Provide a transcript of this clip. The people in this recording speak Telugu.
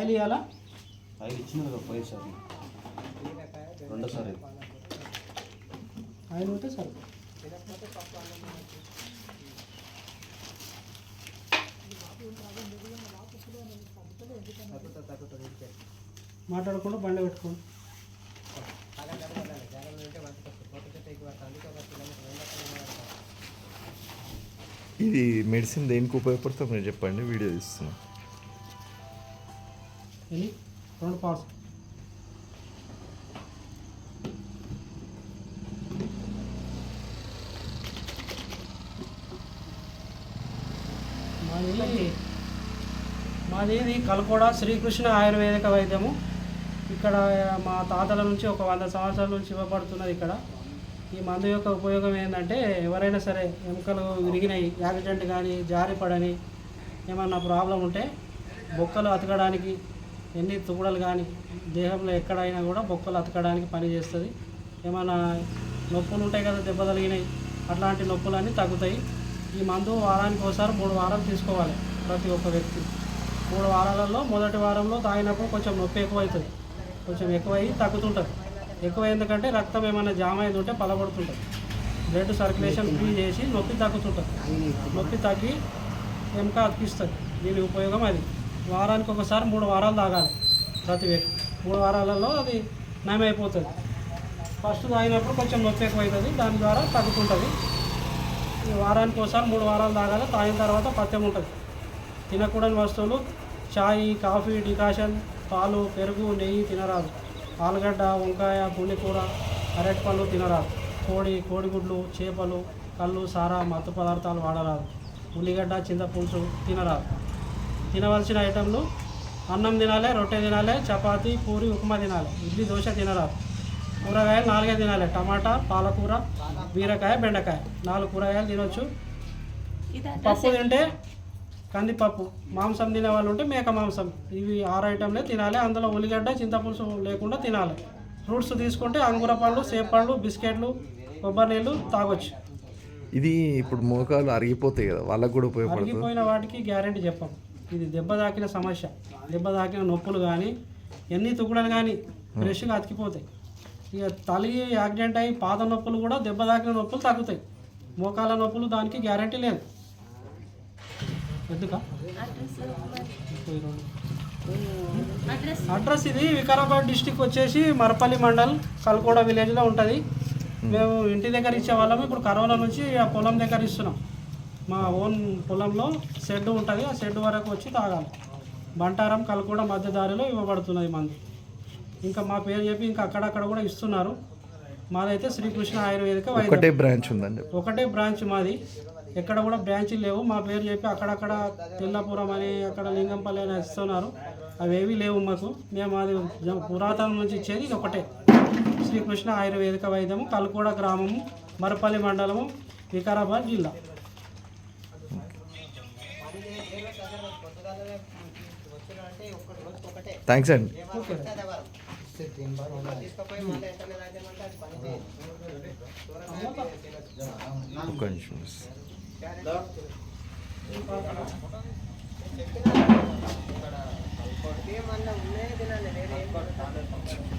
ఆయిల్ ఇవ్వాలా? ఆయిల్ ఇచ్చిన కదా పోయేసారి రెండోసారి ఆయిల్ ఉంటే సరే. మాట్లాడకుండా బండి పెట్టుకోండి. ఇది మెడిసిన్ దేనికి ఉపయోగపడుతుందో మీరు చెప్పండి, వీడియో తీస్తున్నాం. ఇది 2 పార్ట్స్. మాది ఇది కల్కోడ శ్రీకృష్ణ ఆయుర్వేదిక వైద్యము. ఇక్కడ మా తాతల నుంచి ఒక 100 సంవత్సరాల నుంచి ఇవ్వబడుతున్నది. ఇక్కడ ఈ మందు యొక్క ఉపయోగం ఏంటంటే, ఎవరైనా సరే ఎముకలు విరిగినాయి, యాక్సిడెంట్ కానీ జారిపడని ఏమన్నా ప్రాబ్లం ఉంటే బొక్కలు అతకడానికి, ఎన్ని తుగుడలు కానీ దేహంలో ఎక్కడైనా కూడా బొక్కలు అతకడానికి పనిచేస్తుంది. ఏమన్నా నొప్పులు ఉంటాయి కదా, దెబ్బ తగిలినాయి, అట్లాంటి నొప్పులన్నీ తగ్గుతాయి. ఈ మందు వారానికి ఒకసారి 3 వారాలు తీసుకోవాలి ప్రతి ఒక్క వ్యక్తి. 3 వారాలలో మొదటి వారంలో తాగినప్పుడు కొంచెం నొప్పి ఎక్కువవుతుంది, కొంచెం ఎక్కువయ్యి తగ్గుతుంటుంది. ఎక్కువ ఎందుకంటే రక్తం ఏమైనా జామ్ అయింది ఉంటే పలబడుతుంటుంది. బ్లడ్ సర్క్యులేషన్ ఫ్రీ చేసి నొప్పి తగ్గుతుంటుంది. నొప్పి తగ్గి ఎముక అతికిస్తుంది. దీని ఉపయోగం అది. వారానికి ఒకసారి 3 వారాలు తాగాలి ప్రతి వ్యక్తి. 3 వారాలలో అది నయమైపోతుంది. ఫస్ట్ తాగినప్పుడు కొంచెం నొప్పి ఎక్కువవుతుంది, దాని ద్వారా తగ్గుతుంటుంది. ఈ వారానికి ఒకసారి 3 వారాలు తాగాలి. తాగిన తర్వాత పథ్యం ఉంటుంది. తినకూడని వస్తువులు చాయ్, కాఫీ, డికాషన్, పాలు, పెరుగు, నెయ్యి తినరాదు. ఆలుగడ్డ, వంకాయ, పుండికూర, అరటిపళ్ళు తినరాదు. కోడిగుడ్లు, చేపలు, కళ్ళు, సారా, మత్తు పదార్థాలు వాడరాదు. ఉల్లిగడ్డ, చింతపులుసు తినరాదు. తినవలసిన ఐటెంలు అన్నం తినాలి, రొట్టె తినాలి, చపాతీ, పూరి, ఉప్మా తినాలి. ఇడ్లీ, దోశ తినరాదు. కూరగాయలు 4 తినాలి. టమాటా, పాలకూర, బీరకాయ, బెండకాయ 4 కూరగాయలు తినొచ్చు. పప్పు తింటే కందిపప్పు, మాంసం తినే వాళ్ళు ఉంటే మేక మాంసం, ఇవి 6 ఐటెంలే తినాలి. అందులో ఉల్లిగడ్డ, చింతపులుసు లేకుండా తినాలి. ఫ్రూట్స్ తీసుకుంటే అంగుర పళ్ళు, సేప పళ్ళు, బిస్కెట్లు, కొబ్బరి నీళ్ళు తాగొచ్చు. ఇది ఇప్పుడు మోకాలు అరిగిపోతాయి కదా, వాళ్ళకు కూడా ఉపయోగపడుతుంది. అరిగిపోయిన వాటికి గ్యారెంటీ చెప్పాం. ఇది దెబ్బ తాకిన సమస్య, దెబ్బ తాకిన నొప్పులు కానీ, ఎన్ని తుగుడలు కానీ ఫ్రెష్గా అతికిపోతాయి. ఇక తలి యాక్సిడెంట్ అయ్యి పాద నొప్పులు కూడా దెబ్బ తాకిన నొప్పులు తగ్గుతాయి. మోకాల నొప్పులు దానికి గ్యారెంటీ లేదు. ఎందుక అడ్రస్ ఇది వికారాబాద్ డిస్టిక్ వచ్చేసి మరపల్లి మండల్, కల్కోడ విలేజ్లో ఉంటుంది. మేము ఇంటి దగ్గర ఇచ్చే వాళ్ళము. ఇప్పుడు కరోనా నుంచి ఆ పొలం దగ్గర ఇస్తున్నాం. మా ఓన్ పొలంలో షెడ్ ఉంటుంది. ఆ షెడ్ వరకు వచ్చి తాగాలి. బంటారం, కల్కోడ మధ్య దారిలో ఇవ్వబడుతున్నది మందు. ఇంకా మా పేరు చెప్పి ఇంకా అక్కడక్కడ కూడా ఇస్తున్నారు. మాదైతే శ్రీకృష్ణ ఆయుర్వేదిక వైద్యం. ఒకటే బ్రాంచ్ ఉందండి? ఒకటే బ్రాంచ్ మాది. ఎక్కడ కూడా బ్రాంచీలు లేవు. మా పేరు చెప్పి అక్కడక్కడ తెల్లపురం అని, అక్కడ లింగంపల్లి అని ఇస్తున్నారు. అవేవి లేవు మాకు. మేము అది పురాతనం నుంచి ఇచ్చేది ఇది ఒకటే, శ్రీకృష్ణ ఆయుర్వేదిక వైద్యము, కల్కోడ గ్రామము, మరపల్లి మండలము, వికారాబాద్ జిల్లా. థ్యాంక్స్ అండి. ఓకే. ఒక్క నిమిషం.